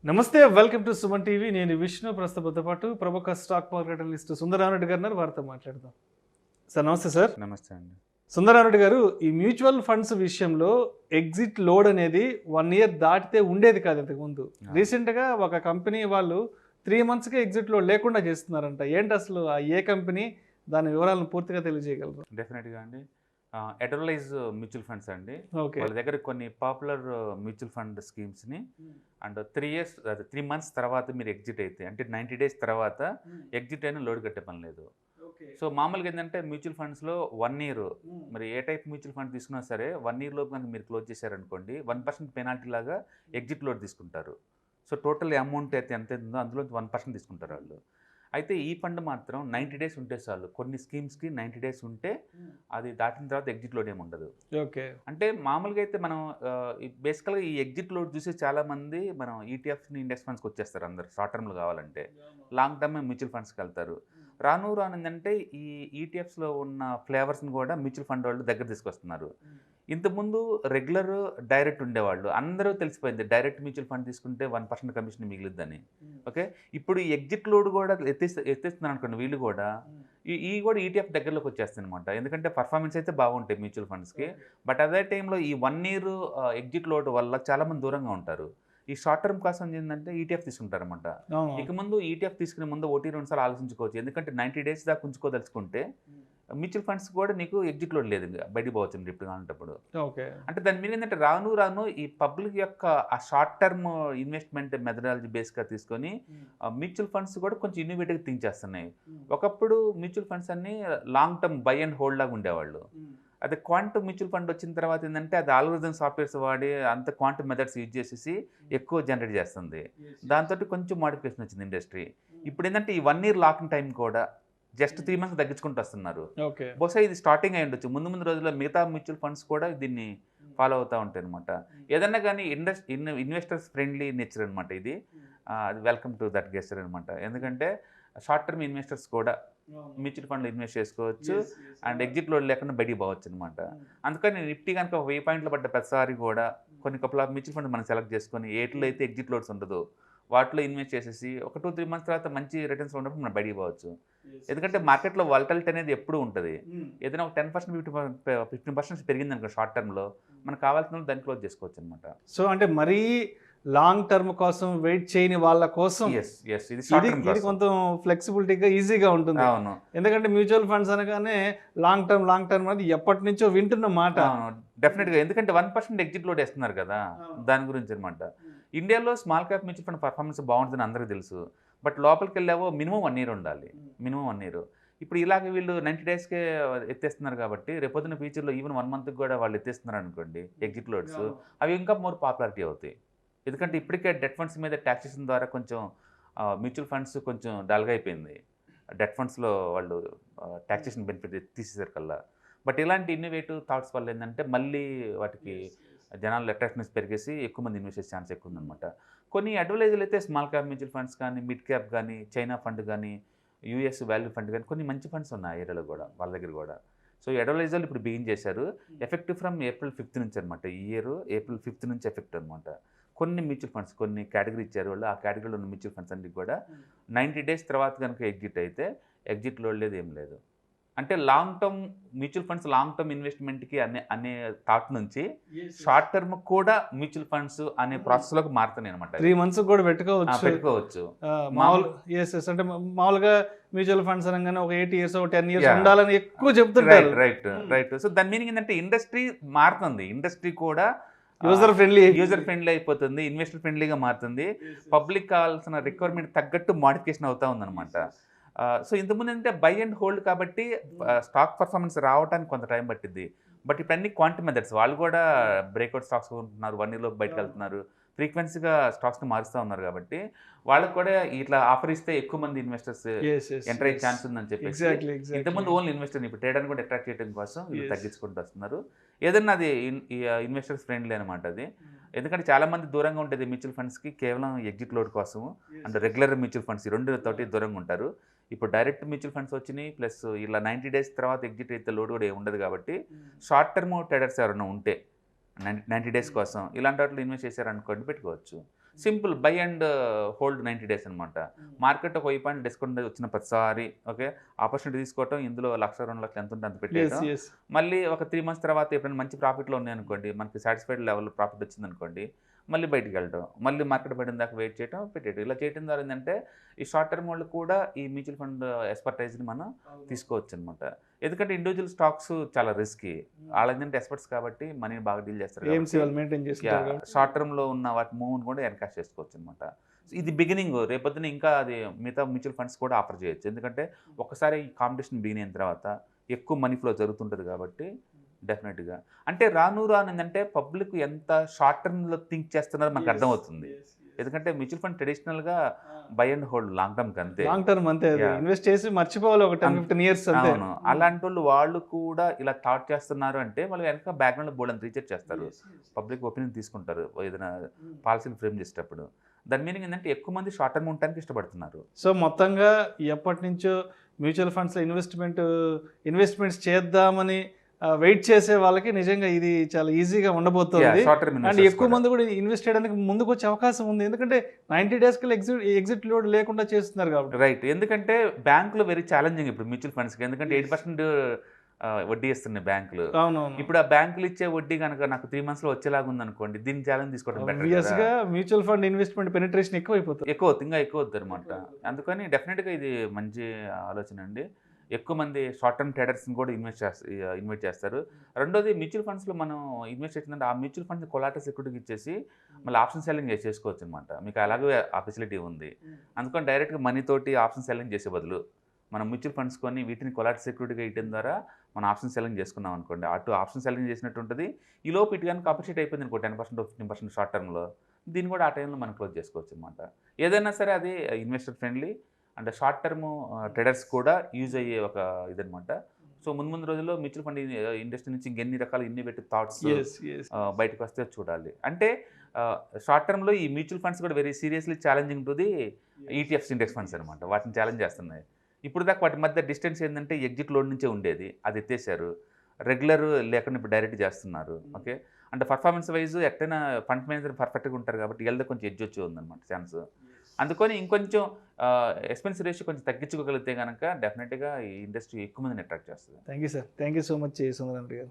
నమస్తే, welcome to Suman TV. నేను విష్ణు. ప్రస్తుతంతో పాటు ప్రముఖ స్టాక్ మార్కెట్ అనలిస్ట్ సుందర రెడ్డి గారు ఉన్నారు. వారితో మాట్లాడదాం. సార్ నమస్తే. సార్ నమస్తే అండి. సుందర రెడ్డి గారు, ఈ మ్యూచువల్ ఫండ్స్ విషయంలో ఎగ్జిట్ లోడ్ అనేది 1 ఇయర్ దాటితే ఉండేది కాదు ఇంతకుముందు. రీసెంట్గా ఒక కంపెనీ వాళ్ళు 3 మంత్స్కే ఎగ్జిట్ లోడ్ లేకుండా చేస్తున్నారంట. ఏంటి అసలు ఆ ఏ కంపెనీ, దాని వివరాలను పూర్తిగా తెలియజేయగలరు? డెఫినెట్గా అండి. ఎడర్లైజ్ మ్యూచువల్ ఫండ్స్ అండి. ఓకే. వాళ్ళ దగ్గర కొన్ని పాపులర్ మ్యూచువల్ ఫండ్ స్కీమ్స్ని అండ్ 3 మంత్స్ తర్వాత మీరు ఎగ్జిట్ అయితే, అంటే 90 డేస్ తర్వాత ఎగ్జిట్ అయినా లోడ్ కట్టే పని లేదు. సో మామూలుగా ఏంటంటే మ్యూచువల్ ఫండ్స్లో 1 ఇయర్, మరి ఏ టైప్ మ్యూచువల్ ఫండ్ తీసుకున్నా సరే 1 ఇయర్ లోపు కనుక మీరు క్లోజ్ చేశారనుకోండి 1% పెనాల్టీ లాగా ఎగ్జిట్ లోడ్ తీసుకుంటారు. సో టోటల్ అమౌంట్ అయితే ఎంత ఉందో అందులో 1% తీసుకుంటారు వాళ్ళు. అయితే ఈ ఫండ్ మాత్రం 90 డేస్ ఉంటే చాలు. కొన్ని స్కీమ్స్కి 90 డేస్ ఉంటే అది దాటిన తర్వాత ఎగ్జిట్ లోడ్ ఏమి ఉండదు. ఓకే. అంటే మామూలుగా అయితే మనం బేసికల్గా ఈ ఎగ్జిట్ లోడ్ చూసి చాలామంది మనం ఈటీఎఫ్ని ఇండెక్స్ ఫండ్స్కి వచ్చేస్తారు. అందరు షార్ట్ టర్మ్లో కావాలంటే లాంగ్ టర్మ్ మ్యూచువల్ ఫండ్స్కి వెళ్తారు. రాను ఏంటంటే ఈ ఈటీఎఫ్స్లో ఉన్న ఫ్లేవర్స్ని కూడా మ్యూచువల్ ఫండ్ వాళ్ళు దగ్గర తీసుకొస్తున్నారు. ఇంతకుముందు రెగ్యులర్ డైరెక్ట్ ఉండేవాళ్ళు, అందరూ తెలిసిపోయింది డైరెక్ట్ మ్యూచువల్ ఫండ్ తీసుకుంటే 1% కమిషన్ మిగిలిద్దని. ఓకే, ఇప్పుడు ఈ ఎగ్జిట్ లోడ్ కూడా ఎత్తేస్తున్నారు అనుకోండి వీళ్ళు కూడా. ఈ కూడా ఈటీఎఫ్ దగ్గరలోకి వచ్చేస్తుంది అనమాట. ఎందుకంటే పర్ఫార్మెన్స్ అయితే బాగుంటాయి మ్యూచువల్ ఫండ్స్కి. బట్ అదే టైంలో ఈ 1 ఇయర్ ఎగ్జిట్ లోడ్ వల్ల చాలామంది దూరంగా ఉంటారు. ఈ షార్ట్ టర్మ్ కోసం ఏంటంటే ఈటీఎఫ్ తీసుకుంటారన్నమాట. ఇక ముందు ఈటీఎఫ్ తీసుకునే ముందు 1-2 సార్లు ఆలోచించుకోవచ్చు. ఎందుకంటే 90 డేస్ దాకా ఉంచుకోదలుచుకుంటే మ్యూచువల్ ఫండ్స్ కూడా నీకు ఎగ్జిట్ లోడ్ లేదు, బయటికి పోవచ్చు మీరు ఇప్పుడు కావాలంటప్పుడు. అంటే దాని మీద ఏంటంటే రాను ఈ పబ్లిక్ యొక్క ఆ షార్ట్ టర్మ్ ఇన్వెస్ట్మెంట్ మెథడాలజీ బేస్గా తీసుకొని మ్యూచువల్ ఫండ్స్ కూడా కొంచెం ఇన్నోవేటివ్గా థింక్ చేస్తున్నాయి. ఒకప్పుడు మ్యూచువల్ ఫండ్స్ అన్ని long term by and hold లాగా ఉండేవాళ్ళు. అదే క్వాంటమ్ మ్యూచువల్ ఫండ్ వచ్చిన తర్వాత ఏంటంటే అది ఆల్గోరిథం సాఫ్ట్వేర్స్ వాడి అంత క్వాంటమ్ మెథడ్స్ యూజ్ చేసేసి ఎక్కువ జనరేట్ చేస్తుంది. దాంతో కొంచెం మోడిఫికేషన్ వచ్చింది ఇండస్ట్రీ. ఇప్పుడు ఏంటంటే ఈ 1 ఇయర్ లాకింగ్ టైం కూడా జస్ట్ 3 మంత్స్ తగ్గించుకుంటూ వస్తున్నారు. బహుశా ఇది స్టార్టింగ్ అయి ఉండొచ్చు. ముందు రోజుల్లో మిగతా మ్యూచువల్ ఫండ్స్ కూడా దీన్ని ఫాలో అవుతూ ఉంటాయి అనమాట. ఏదన్నా కానీ ఇన్వెస్టర్స్ ఫ్రెండ్లీ నేచర్ అనమాట ఇది. అది వెల్కమ్ టు దట్ గెస్టర్ అనమాట. ఎందుకంటే షార్ట్ టర్మ్ ఇన్వెస్టర్స్ కూడా మ్యూచువల్ ఫండ్లో ఇన్వెస్ట్ చేసుకోవచ్చు అండ్ ఎగ్జిట్ లోడ్ లేకుండా బయటికి పోవచ్చు అనమాట. అందుకని నిఫ్టీ కనుక 1000 పాయింట్లు పడ్డ ప్రతిసారి కూడా కొన్ని కపుల్ ఆఫ్ మ్యూచువల్ ఫండ్ మనం సెలెక్ట్ చేసుకొని ఏట్లో అయితే ఎగ్జిట్ లోడ్స్ ఉండదు వాటిలో ఇన్వెస్ట్ చేసేసి ఒక 2-3 మంత్స్ తర్వాత మంచి రిటర్న్స్ ఉన్నప్పుడు మనం బయటికి పోవచ్చు. ఎందుకంటే మార్కెట్లో వాలటిలిటీ అనేది ఎప్పుడు ఉంటుంది. ఏదైనా ఒక 10% 15% పెరిగింది అనుకో షార్ట్ టర్మ్లో మనకు కావాల్సిన దాన్ని క్లోజ్ చేసుకోవచ్చు అనమాట. సో అంటే మరీ లాంగ్ టర్మ్ కోసం వెయిట్ చేయని వాళ్ళ కోసం ఇది కొంచెం ఫ్లెక్సిబిలిటీగా ఈజీగా ఉంటుంది. అవును, ఎందుకంటే మ్యూచువల్ ఫండ్స్ అనగానే లాంగ్ టర్మ్ అనేది ఎప్పటి నుంచో వింటున్న మాట. డెఫినెట్గా, ఎందుకంటే 1% ఎగ్జిట్ లోడ్ వేస్తున్నారు కదా, దాని గురించి అనమాట. ఇండియాలో small cap mutual fund performance బాగుంటుందని అందరికీ తెలుసు. బట్ లోపలికి వెళ్ళావో మినిమం 1 ఇయర్ ఉండాలి. Minimum 1 year. ఇప్పుడు ఇలాగ వీళ్ళు 90 డేస్కే ఎత్తేస్తున్నారు కాబట్టి రేపొద్దున ఫ్యూచర్లో ఈవెన్ 1 మంత్కి కూడా వాళ్ళు ఎత్తేస్తున్నారు అనుకోండి ఎగ్జిట్ లోడ్స్, అవి ఇంకా మోర్ పాపులారిటీ అవుతాయి. ఎందుకంటే ఇప్పటికే డెట్ ఫండ్స్ మీద ట్యాక్సేషన్ ద్వారా కొంచెం మ్యూచువల్ ఫండ్స్ కొంచెం డల్గా అయిపోయింది. డెట్ ఫండ్స్లో వాళ్ళు ట్యాక్సేషన్ బెనిఫిట్ తీసేసారు కల్లా. బట్ ఇలాంటి ఇన్నోవేటివ్ థాట్స్ వల్ల ఏంటంటే మళ్ళీ వాటికి జనాలు అట్రాక్షన్స్ పెరిగేసి ఎక్కువ మంది ఇన్వెస్ట్ చేసే ఛాన్స్ ఎక్కువ ఉందన్నమాట. కొన్ని అడ్వైజర్లు అయితే స్మాల్ క్యాప్ మ్యూచువల్ ఫండ్స్ కానీ, మిడ్ క్యాప్ కానీ, చైనా ఫండ్ కానీ, యూఎస్ వాల్యూ ఫండ్ కానీ కొన్ని మంచి ఫండ్స్ ఉన్నాయి ఏరియాలో కూడా వాళ్ళ దగ్గర కూడా. సో అడ్వైజర్లు ఇప్పుడు బిగిన్ చేశారు. ఎఫెక్టివ్ ఫ్రమ్ April 5th నుంచి అనమాట. ఈ ఇయర్ April 5th నుంచి ఎఫెక్ట్ అనమాట. కొన్ని మ్యూచువల్ ఫండ్స్ కొన్ని కేటగిరీ ఇచ్చారు వాళ్ళు. ఆ కేటగిరీలో ఉన్న మ్యూచువల్ ఫండ్స్ అన్ని కూడా 90 డేస్ తర్వాత కనుక ఎగ్జిట్ అయితే ఎగ్జిట్ లోడ్ లేదు, ఏం లేదు. అంటే long term mutual funds long term ఇన్వెస్ట్మెంట్కి అనే థాట్ నుంచి షార్ట్ టర్మ్ కూడా మ్యూచువల్ ఫండ్స్ అనే ప్రాసెస్లోకి మారుతున్నాయి అనమాట. 3 months కూడా పెట్టుకోవచ్చు. అంటే మామూలుగా మ్యూచువల్ ఫండ్స్ అనగానే ఒక 8 years 10 years ఉండాలని ఎక్కువ చెప్తుంటారు. రైట్. సో దాని మీనింగ్ ఏంటంటే ఇండస్ట్రీ మారుతుంది. ఇండస్ట్రీ కూడా యూజర్ ఫ్రెండ్లీ అయిపోతుంది, ఇన్వెస్టర్ ఫ్రెండ్లీగా మారుతుంది. పబ్లిక్ కావాల్సిన రిక్వైర్మెంట్ తగ్గట్టు మోడిఫికేషన్ అవుతూ ఉందన్నమాట. సో ఇంతకుముందు అంటే బై అండ్ హోల్డ్ కాబట్టి స్టాక్ పర్ఫార్మెన్స్ రావడానికి కొంత టైం పట్టింది. బట్ ఇప్పుడు అన్ని క్వాంటిటీ మెథడ్స్, వాళ్ళు కూడా బ్రేక్అవుట్ స్టాక్స్ ఉంటున్నారు, 1 yearలో బయటకు వెళ్తున్నారు, ఫ్రీక్వెన్సీగా స్టాక్స్ని మారుస్తూ ఉన్నారు. కాబట్టి వాళ్ళకు కూడా ఇట్లా ఆఫర్ ఇస్తే ఎక్కువ మంది ఇన్వెస్టర్స్ ఎంటర్ అయ్యే ఛాన్స్ ఉందని చెప్పేసి ఇంతకుముందు ఓన్లీ ఇన్వెస్టర్ ఇప్పుడు ట్రేడర్ని కూడా అట్రాక్ట్ చేయడం కోసం వీళ్ళు తగ్గించుకుంటూ వస్తున్నారు. ఏదన్నా అది ఇన్వెస్టర్స్ ఫ్రెండ్లీ అనమాట అది. ఎందుకంటే చాలామంది దూరంగా ఉంటుంది మ్యూచువల్ ఫండ్స్కి, కేవలం ఎగ్జిట్ లోడ్ కోసం అండ్ రెగ్యులర్ మ్యూచువల్ ఫండ్స్ 2 తోటి దూరంగా ఉంటారు. ఇప్పుడు డైరెక్ట్ మ్యూచువల్ ఫండ్స్ వచ్చినాయి, ప్లస్ ఇలా 90 డేస్ తర్వాత ఎగ్జిట్ అయితే లోడ్ కూడా ఉండదు. కాబట్టి షార్ట్ టర్మ్ ట్రేడర్స్ ఎవరైనా ఉంటే 90 డేస్ కోసం ఇలాంటి వాటిలో ఇన్వెస్ట్ చేశారనుకోండి పెట్టుకోవచ్చు. Simple by and hold 90 days అనమాట. మార్కెట్ ఒక 1000 డిస్కౌంట్ వచ్చిన ప్రతిసారి ఓకే ఆపర్చునిటీ తీసుకోవటం, ఇందులో 1,00,000 2,00,000 ఎంత ఉంటే అంత పెట్టేయడం, మళ్ళీ ఒక 3 months తర్వాత ఎప్పుడైనా మంచి ప్రాఫిట్లో ఉన్నాయనుకోండి, మనకి సాటిస్ఫైడ్ లెవెల్ ప్రాఫిట్ వచ్చిందనుకోండి, మళ్ళీ బయటికి వెళ్ళటం, మళ్ళీ మార్కెట్ పడిన దాకా వెయిట్ చేయడం, పెట్టేయడం. ఇలా చేయడం ద్వారా ఏంటంటే ఈ షార్ట్ టర్మ్ వాళ్ళు కూడా ఈ మ్యూచువల్ ఫండ్ ఎక్స్పర్టైజ్ని మనం తీసుకోవచ్చు అనమాట. ఎందుకంటే ఇండివిజువల్ స్టాక్స్ చాలా రిస్కీ, వాళ్ళు ఏంటంటే ఎక్స్పర్ట్స్ కాబట్టి మనీని బాగా డీల్ చేస్తారు. షార్ట్ టర్మ్లో ఉన్న వాటి మూవ్ని కూడా ఎన్కాష్ చేసుకోవచ్చు అనమాట. ఇది బిగినింగ్, రేపొద్దున ఇంకా అది మిగతా మ్యూచువల్ ఫండ్స్ కూడా ఆఫర్ చేయొచ్చు. ఎందుకంటే ఒకసారి ఈ కాంపిటీషన్ బిగిన్ అయిన తర్వాత ఎక్కువ మనీ ఫ్లో జరుగుతుంటుంది కాబట్టి డెఫినెట్గా. అంటే రాను ఏంటంటే పబ్లిక్ ఎంత షార్ట్ టర్మ్లో థింక్ చేస్తున్నారో మనకు అర్థమవుతుంది. ఎందుకంటే మ్యూచువల్ ఫండ్ ట్రెడిషనల్గా by and hold long term అంతే, లాంగ్ టర్మ్ అంతే, ఇన్వెస్ట్ చేసి మర్చిపోవాలి ఒక 10-15 years అంతే. అవును, అలాంటి వాళ్ళు కూడా ఇలా థాట్ చేస్తున్నారు అంటే వాళ్ళు వెనక బ్యాక్గ్రౌండ్లో బోల్డ్ రీసెర్చ్ చేస్తారు, పబ్లిక్ ఒపీనియన్ తీసుకుంటారు ఏదైనా పాలసీలు ఫ్రేమ్ చేసేటప్పుడు. దాని మీనింగ్ ఏంటంటే ఎక్కువ మంది షార్ట్ టర్మ్ ఉండడానికి ఇష్టపడుతున్నారు. సో మొత్తంగా ఎప్పటి నుంచో మ్యూచువల్ ఫండ్స్లో ఇన్వెస్ట్మెంట్స్ చేద్దామని వెయిట్ చేసే వాళ్ళకి నిజంగా ఇది చాలా ఈజీగా ఉండబోతుంది. అండ్ ఎక్కువ మంది కూడా ఇన్వెస్ట్ చేయడానికి ముందుకు వచ్చే అవకాశం ఉంది, ఎందుకంటే 90 days కల్లా ఎగ్జిట్ లోడ్ లేకుండా చేస్తున్నారు కాబట్టి. రైట్, ఎందుకంటే బ్యాంకులు వెరీ ఛాలెంజింగ్ ఇప్పుడు మ్యూచువల్ ఫండ్స్కి, ఎందుకంటే 8% వడ్డీ ఇస్తున్నాయి బ్యాంకులు. ఇప్పుడు ఆ బ్యాంకులు ఇచ్చే వడ్డీ కనుక నాకు 3 months వచ్చేలాగా ఉందనుకోండి, దీన్ని ఛాలెంజ్ తీసుకోవడం better. Mutual fund investment penetration ఎక్కువ ఇంకా ఎక్కువ అవుతుంది అనమాట. అందుకని డెఫినెట్గా ఇది మంచి ఆలోచన అండి. ఎక్కువ మంది షార్ట్ టర్మ్ ట్రేడర్స్ని కూడా ఇన్వెస్ట్ చేస్తారు. రెండోది మ్యూచువల్ ఫండ్స్లో మనం ఇన్వెస్ట్ చేసిందంటే ఆ మ్యూచువల్ ఫండ్స్ కొలాటరల్ సెక్యూరిటీకి ఇచ్చేసి మళ్ళీ ఆప్షన్ సెల్లింగ్ చేసుకోవచ్చు అనమాట. మీకు అలాగే ఆ ఫెసిలిటీ ఉంది. అందుకని డైరెక్ట్గా మనీతోటి ఆప్షన్ సెల్లింగ్ చేసే బదులు మనం మ్యూచువల్ ఫండ్స్ కొని వీటిని కొలాటరల్ సెక్యూరిటీగా ఇవ్వడం ద్వారా మనం ఆప్షన్ సెల్లింగ్ చేసుకున్నాం అనుకోండి, అటు ఆప్షన్ సెల్లింగ్ చేసినట్టు ఉంటుంది. ఈ లోపు ఇటు కానీ అప్రిషియేట్ అయిపోయింది అనుకో 10% 15% షార్ట్ టర్మ్లో, దీన్ని కూడా ఆ టైంలో మనం క్లోజ్ చేసుకోవచ్చు అనమాట. ఏదైనా సరే అది investor friendly and short term traders కూడా యూజ్ అయ్యే ఒక ఇదనమాట. సో ముందు రోజుల్లో మ్యూచువల్ ఫండ్ ఇండస్ట్రీ నుంచి ఇంకెన్ని రకాల ఇన్నోవేటివ్ థాట్స్ బయటకు వస్తే చూడాలి. అంటే షార్ట్ టర్మ్లో ఈ మ్యూచువల్ ఫండ్స్ కూడా very seriously challenging to the ETFs index funds అనమాట. వాటిని ఛాలెంజ్ చేస్తున్నాయి. ఇప్పుడు దాకా వాటి మధ్య డిస్టెన్స్ ఏంటంటే ఎగ్జిట్ లోడ్ నుంచే ఉండేది, అది ఎత్తేసారు. రెగ్యులర్ లేకుండా ఇప్పుడు డైరెక్ట్ చేస్తున్నారు. ఓకే, అంటే పర్ఫార్మెన్స్ వైజ్ ఎట్టైనా ఫండ్ మేనేజర్ పర్ఫెక్ట్గా ఉంటారు కాబట్టి వీళ్ళతో కొంచెం ఎడ్జ్ వచ్చి ఉందన్నమాట ఛాన్స్. అందుకని ఇంకొంచెం ఎక్స్పెన్స్ రేషియో కొంచెం తగ్గించుకోగలిగితే కనుక డెఫినెట్గా ఈ ఇండస్ట్రీ ఎక్కువ మందిని అట్రాక్ట్ చేస్తుంది. Thank you sir, thank you so much Sundara గారు.